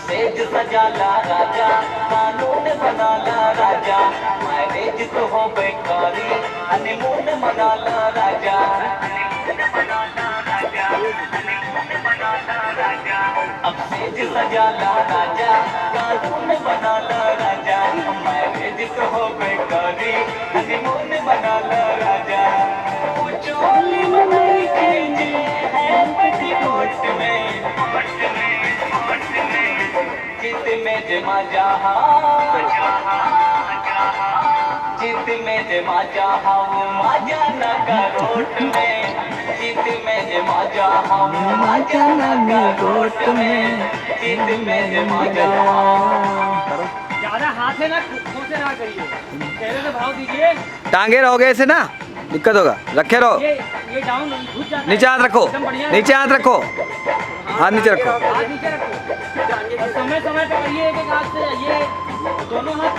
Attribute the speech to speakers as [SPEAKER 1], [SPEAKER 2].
[SPEAKER 1] Says सजाला राजा, कानून बनाला राजा, marriage तो हो बेकारी, हनीमून मनाला राजा, अब सेज सजाला राजा, कानून बनाला राजा, मैरिज तो हो बेकारी, हनीमून मनाला राजा। वो चोली बनाई जी है पेटीकोट में, चित में जमा जहा, चित में जमा जहा वो माजा नगा रोट में, चित में जमा जहा वो माजा नगा रोट में, चित में जमा जहा।
[SPEAKER 2] ज्यादा हाथ है ना खुद से ना करिए, चेहरे से भाव दीजिए।
[SPEAKER 3] टांगे रहोगे ऐसे ना दिक्कत होगा, रखे रहो।
[SPEAKER 2] ये डाउन घुस जाता है।
[SPEAKER 3] नीचे हाथ रखो,
[SPEAKER 2] एकदम बढ़िया है।
[SPEAKER 3] नीचे हाथ रखो, हाथ नीचे रखो।
[SPEAKER 2] हाथ नीचे रखो, समय समय पे करिए, एक एक हाथ से ये दोनों हाथ